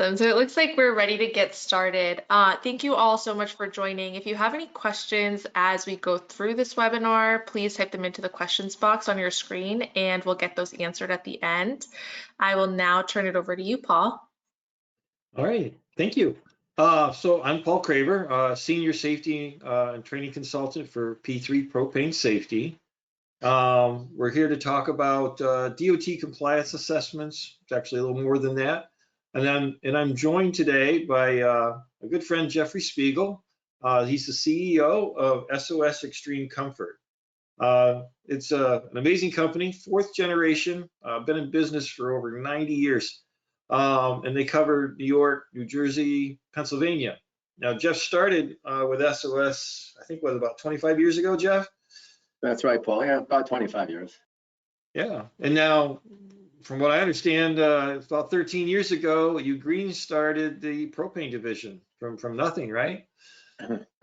So it looks like we're ready to get started. Thank you all so much for joining. If you have any questions as we go through this webinar, please type them into the questions box on your screen and we'll get those answered at the end. I will now turn it over to you, Paul. All right, thank you. So I'm Paul Craver, Senior Safety and Training Consultant for P3 Propane Safety. We're here to talk about DOT compliance assessments. It's actually a little more than that. And I'm joined today by a good friend, Jeffrey Spiegel. He's the CEO of SOS Xtreme Comfort. It's an amazing company, fourth generation, been in business for over 90 years. And they cover New York, New Jersey, Pennsylvania. Now, Jeff started with SOS, I think, what, about 25 years ago, Jeff? That's right, Paul. Yeah, about 25 years. Yeah, and now, from what I understand, about 13 years ago, you green started the propane division from nothing, right?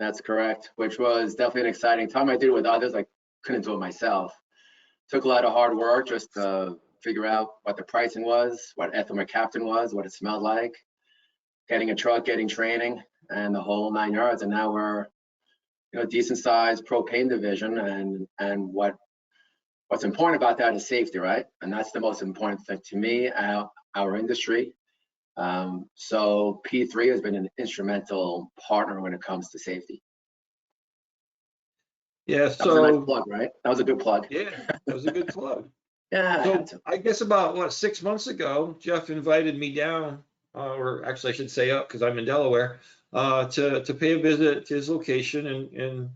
That's correct, which was definitely an exciting time. I did it with others. I couldn't do it myself. Took a lot of hard work just to figure out what the pricing was, what ethanol captain was, what it smelled like, getting a truck, getting training, and the whole 9 yards. And now we're, you know, decent sized propane division, and what's important about that is safety, right? And that's the most important thing to me, our industry. So P3 has been an instrumental partner when it comes to safety. Yeah, so that was a nice plug, right? That was a good plug. Yeah, that was a good plug. Yeah. So I guess about what, 6 months ago, Jeff invited me down, or actually I should say up because I'm in Delaware, to pay a visit to his location, and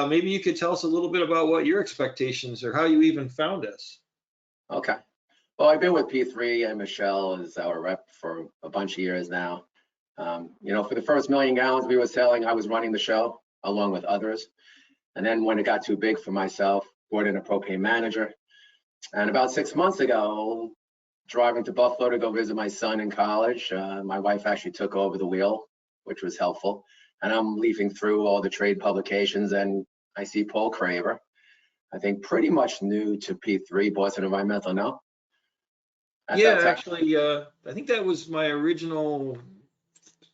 maybe you could tell us a little bit about what your expectations or how you even found us. Okay. Well, I've been with P3 and Michelle is our rep for a bunch of years now. You know, for the first 1 million gallons we were selling, I was running the show along with others. And then when it got too big for myself, brought in a propane manager. And about 6 months ago, driving to Buffalo to go visit my son in college, my wife actually took over the wheel, which was helpful. And I'm leafing through all the trade publications, and I see Paul Craver, I think pretty much new to P3, Boston Environmental, no? Yeah, actually, I think that was my original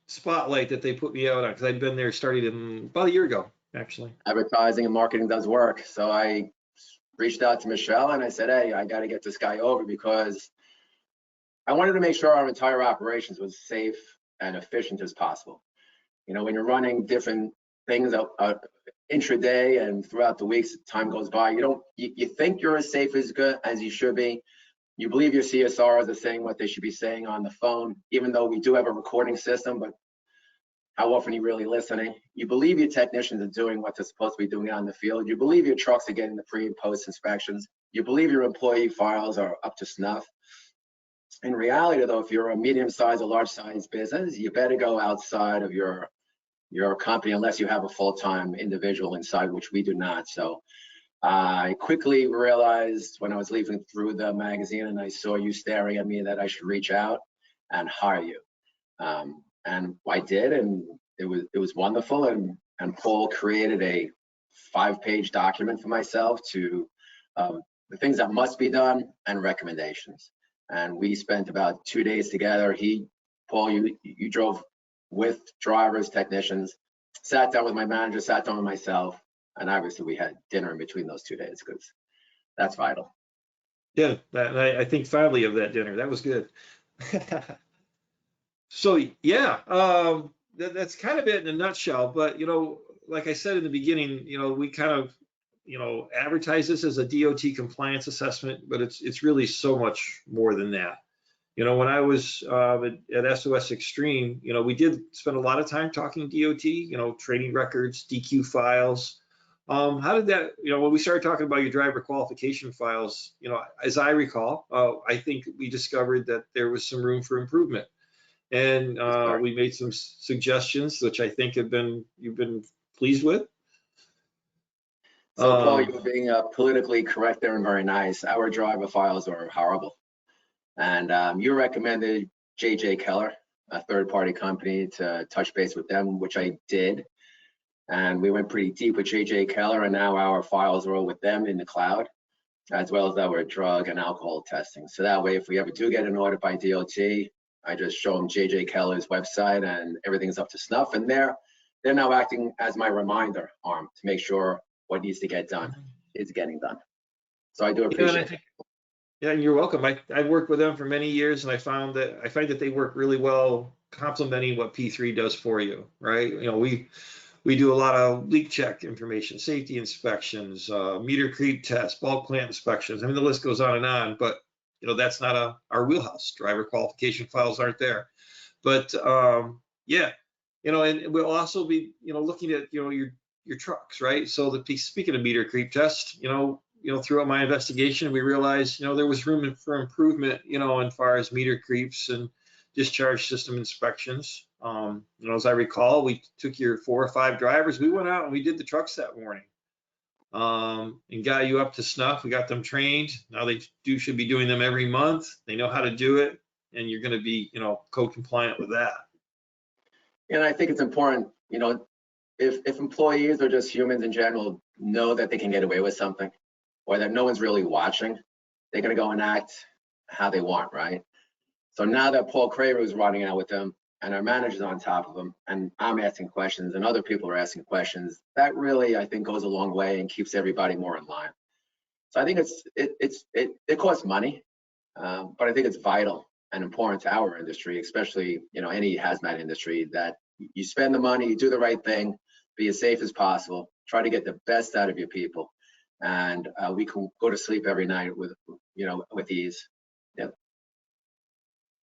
spotlight that they put me out on, because I'd been there starting about a year ago, actually. Advertising and marketing does work. So I reached out to Michelle and I said, hey, I got to get this guy over because I wanted to make sure our entire operations was safe and efficient as possible. You know, when you're running different things intraday and throughout the weeks, time goes by, you think you're as safe as you should be. You believe your CSRs are saying what they should be saying on the phone, even though we do have a recording system, but how often are you really listening? You believe your technicians are doing what they're supposed to be doing out in the field. You believe your trucks are getting the pre and post inspections. You believe your employee files are up to snuff. In reality, though, if you're a medium-sized or large-sized business, you better go outside of your company unless you have a full-time individual inside, which we do not. So I quickly realized when I was leafing through the magazine and I saw you staring at me that I should reach out and hire you. And I did, and it was wonderful. And Paul created a 5-page document for myself to the things that must be done and recommendations. And we spent about 2 days together. Paul, you drove with drivers, technicians, sat down with my manager, sat down with myself, and obviously we had dinner in between those 2 days because that's vital. Yeah, I think fondly of that dinner. That was good. So yeah, that's kind of it in a nutshell. But you know, like I said in the beginning, you know, we kind of, you know, advertise this as a DOT compliance assessment, but it's really so much more than that. You know, when I was at SOS Xtreme, you know, we did spend a lot of time talking DOT, you know, training records, DQ files. How did that, you know, when we started talking about your driver qualification files, you know, as I recall, I think we discovered that there was some room for improvement. And we made some suggestions, which I think you've been pleased with. So Paul, you're being politically correct there and very nice. Our driver files are horrible. And you recommended JJ Keller, a third-party company, to touch base with them, which I did. And we went pretty deep with JJ Keller, and now our files are all with them in the cloud, as well as our drug and alcohol testing. So that way, if we ever do get an audit by DOT, I just show them JJ Keller's website and everything's up to snuff. And they're now acting as my reminder arm to make sure what needs to get done is getting done. So I do appreciate it. Yeah, and you're welcome. I've worked with them for many years, and I find that they work really well complementing what P3 does for you, right? You know, we do a lot of leak check information, safety inspections, meter creep tests, bulk plant inspections. I mean, the list goes on, but you know, that's not our wheelhouse. Driver qualification files aren't there. But yeah, you know, and we'll also be, you know, looking at, you know, your trucks, right? So speaking of meter creep test, you know, throughout my investigation, we realized, you know, there was room for improvement, you know, as far as meter creeps and discharge system inspections. You know, as I recall, we took your 4 or 5 drivers. We went out and we did the trucks that morning, and got you up to snuff. We got them trained. Now they should be doing them every month. They know how to do it, and you're going to be, you know, code compliant with that. And I think it's important, you know, if employees or just humans in general know that they can get away with something, or that no one's really watching, they're going to go and act how they want, right? So now that Paul Craver is running out with them, and our manager's on top of them, and I'm asking questions, and other people are asking questions, that really, I think, goes a long way and keeps everybody more in line. So I think it costs money, but I think it's vital and important to our industry, especially, you know, any hazmat industry, that you spend the money, you do the right thing, be as safe as possible, try to get the best out of your people, and we can go to sleep every night with, you know, with ease. Yep.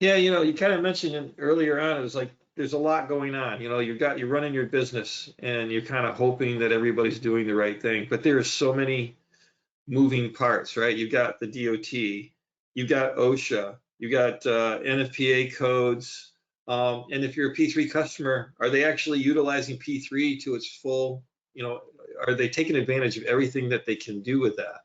Yeah, you know, you kind of mentioned it earlier on, it was like there's a lot going on. You know, you're running your business and you're kind of hoping that everybody's doing the right thing, but there are so many moving parts, right? You've got the DOT, you've got OSHA, you've got NFPA codes, and if you're a P3 customer, are they actually utilizing P3 to its full, you know, are they taking advantage of everything that they can do with that?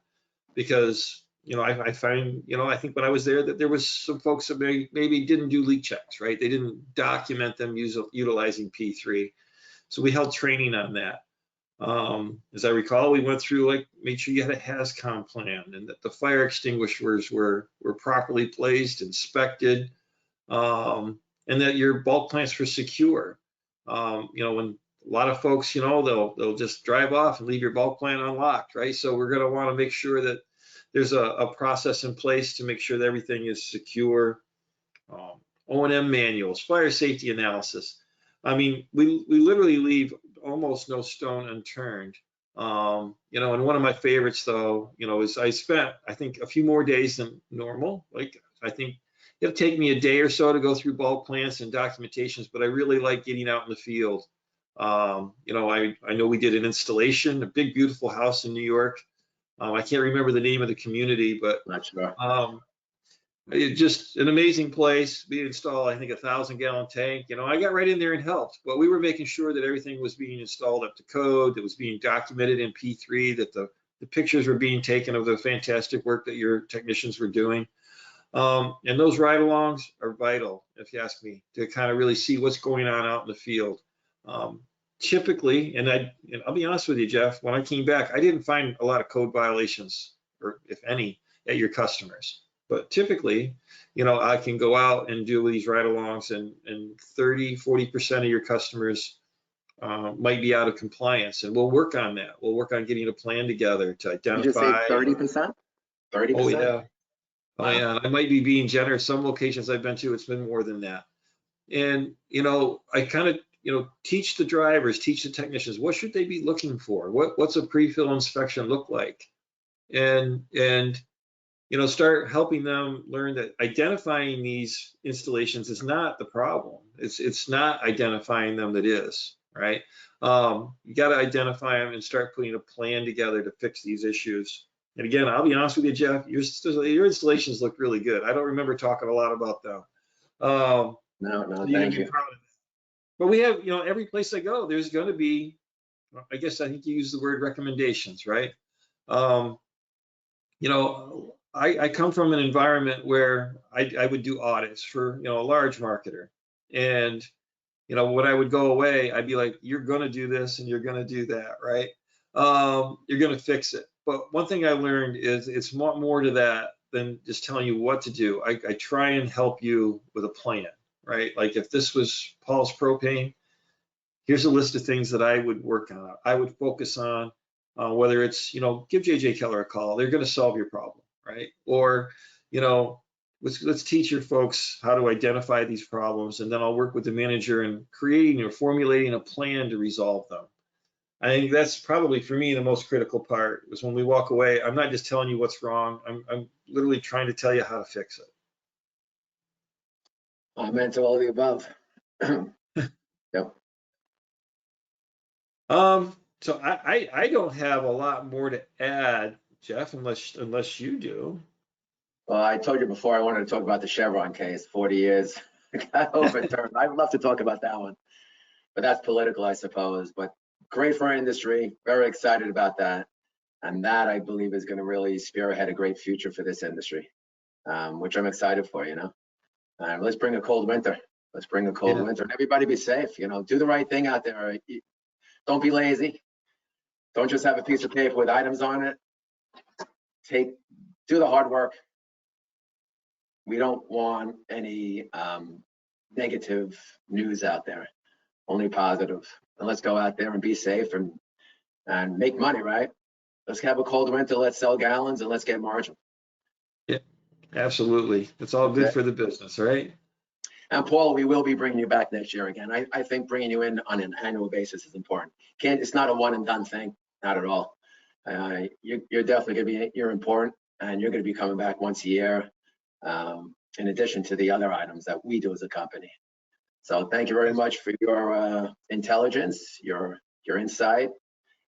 Because, you know, I find, you know, I think when I was there that there was some folks that maybe didn't do leak checks, right? They didn't document them utilizing P3. So we held training on that. As I recall, we went through, like, make sure you had a HAZMAT plan and that the fire extinguishers were properly placed, inspected, and that your bulk plants were secure. You know, when a lot of folks, you know, they'll just drive off and leave your bulk plant unlocked, right? So we're going to want to make sure that there's a process in place to make sure that everything is secure. O&M manuals, fire safety analysis. I mean, we literally leave almost no stone unturned. You know, and one of my favorites, though, you know, is I spent, I think, a few more days than normal. Like, I think it'll take me a day or so to go through bulk plants and documentations, but I really like getting out in the field. You know, I know we did an installation, a big, beautiful house in New York. I can't remember the name of the community, but Not sure. it's just an amazing place. We installed, I think, 1,000-gallon tank. You know, I got right in there and helped, but we were making sure that everything was being installed up to code, that was being documented in P3, that the pictures were being taken of the fantastic work that your technicians were doing. And those ride-alongs are vital, if you ask me, to kind of really see what's going on out in the field. Typically, and I'll be honest with you, Jeff, when I came back, I didn't find a lot of code violations, or if any, at your customers. But typically, you know, I can go out and do these ride-alongs, and 30–40% of your customers might be out of compliance, and we'll work on that. We'll work on getting a plan together to identify. Did you say 30%? 30%? Oh yeah. Wow. Oh yeah. I might be being generous. Some locations I've been to, it's been more than that. And you know, I kind of, you know, teach the drivers, teach the technicians, what should they be looking for? What's a pre-fill inspection look like? And you know, start helping them learn that identifying these installations is not the problem. It's not identifying them that is, right? You got to identify them and start putting a plan together to fix these issues. And again, I'll be honest with you, Jeff, your installations look really good. I don't remember talking a lot about them. No, Thank you. But we have, you know, every place I go, there's going to be, I guess I think you use the word recommendations, right? You know, I come from an environment where I would do audits for, you know, a large marketer. And, you know, when I would go away, I'd be like, you're going to do this and you're going to do that, right? You're going to fix it. But one thing I learned is it's more to that than just telling you what to do. I try and help you with a plan. right? Like if this was Paul's Propane, here's a list of things that I would work on. I would focus on whether it's, give JJ Keller a call. They're going to solve your problem, right? Or, let's teach your folks how to identify these problems, and then I'll work with the manager in creating or formulating a plan to resolve them. I think that's probably for me the most critical part, is when we walk away, I'm not just telling you what's wrong. I'm literally trying to tell you how to fix it. I meant all of the above. Yep. So I don't have a lot more to add, Jeff, unless you do. Well, I told you before I wanted to talk about the Chevron case, 40 years got overturned. I'd love to talk about that one, but that's political, I suppose. But great for our industry, very excited about that. And that, I believe, is going to really spearhead a great future for this industry, which I'm excited for, Let's bring a cold winter. Let's bring a cold winter, and everybody be safe, do the right thing out there. Don't be lazy. Don't just have a piece of paper with items on it. Do the hard work. We don't want any negative news out there, only positive. And let's go out there and be safe and make money, right? Let's have a cold winter, let's sell gallons, and let's get margin. Yeah, absolutely. It's all good for the business, right? And Paul, we will be bringing you back next year again. I think bringing you in on an annual basis is important. It's not a one and done thing, not at all. You're definitely going to be, you're important, and you're going to be coming back once a year, in addition to the other items that we do as a company. So thank you very much for your intelligence, your insight.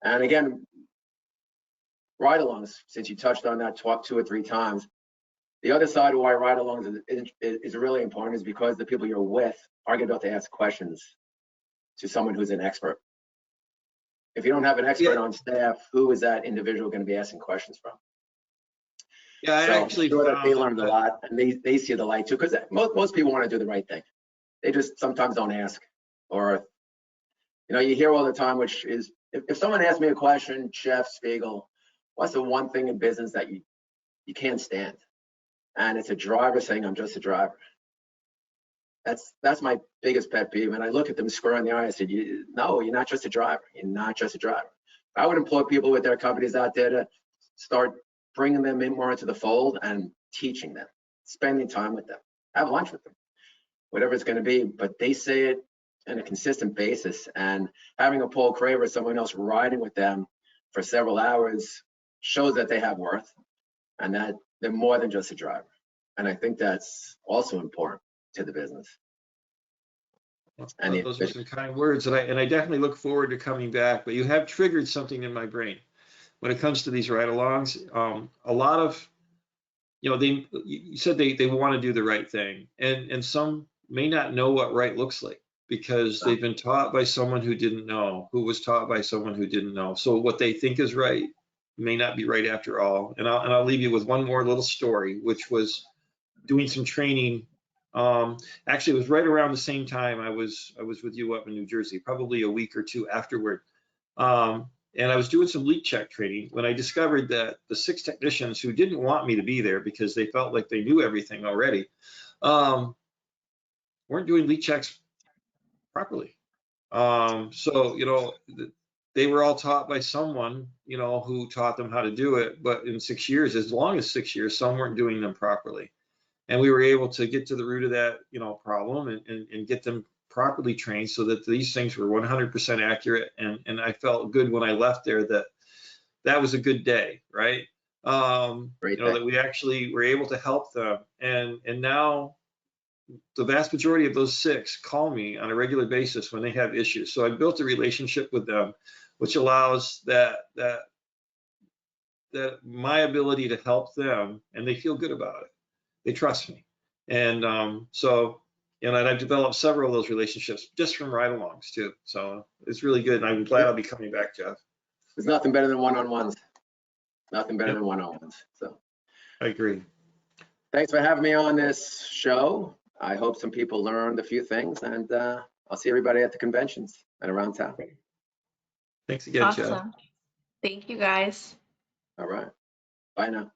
And again, ride-alongs, since you touched on that 2 or 3 times, the other side of why ride-alongs is really important is because the people you're with are going to be able to ask questions to someone who's an expert. If you don't have an expert on staff, who is that individual going to be asking questions from? Yeah, I actually sure that found they learned a lot, and they see the light too, because most people want to do the right thing. They just sometimes don't ask, or you hear all the time, which is if someone asks me a question, Jeff, Spiegel, what's the one thing in business that you can't stand? And it's a driver saying, I'm just a driver. That's my biggest pet peeve. And I look at them square in the eye. I said, no, you're not just a driver. You're not just a driver. I would employ people with their companies out there to start bringing them in more into the fold and teaching them, spending time with them, have lunch with them, whatever it's going to be. But they say it on a consistent basis, and having a Paul Craver, someone else riding with them for several hours, shows that they have worth and that they're more than just a driver. And I think that's also important to the business. And those are some kind words, and I definitely look forward to coming back. But you have triggered something in my brain when it comes to these ride-alongs. A lot of, you said they want to do the right thing, and some may not know what right looks like because they've been taught by someone who didn't know, who was taught by someone who didn't know. So what they think is right may not be right after all. And I'll leave you with one more little story, which was doing some training. Actually, it was right around the same time I was with you up in New Jersey, probably a week or 2 afterward. And I was doing some leak check training when I discovered that the 6 technicians who didn't want me to be there because they felt like they knew everything already, weren't doing leak checks properly. So, they were all taught by someone, who taught them how to do it. But in 6 years, as long as 6 years, some weren't doing them properly. And we were able to get to the root of that, problem and get them properly trained so that these things were 100% accurate. And I felt good when I left there that was a good day, right? That we actually were able to help them. And now the vast majority of those 6 call me on a regular basis when they have issues. So I built a relationship with them, which allows that my ability to help them, and they feel good about it. They trust me. And and I've developed several of those relationships just from ride-alongs too. So it's really good. And I'm glad I'll be coming back, Jeff. There's nothing better than one-on-ones. Nothing better than one-on-ones. So I agree. Thanks for having me on this show. I hope some people learned a few things, and I'll see everybody at the conventions and around town. Thanks again, Jeff. Awesome. Thank you, guys. All right. Bye now.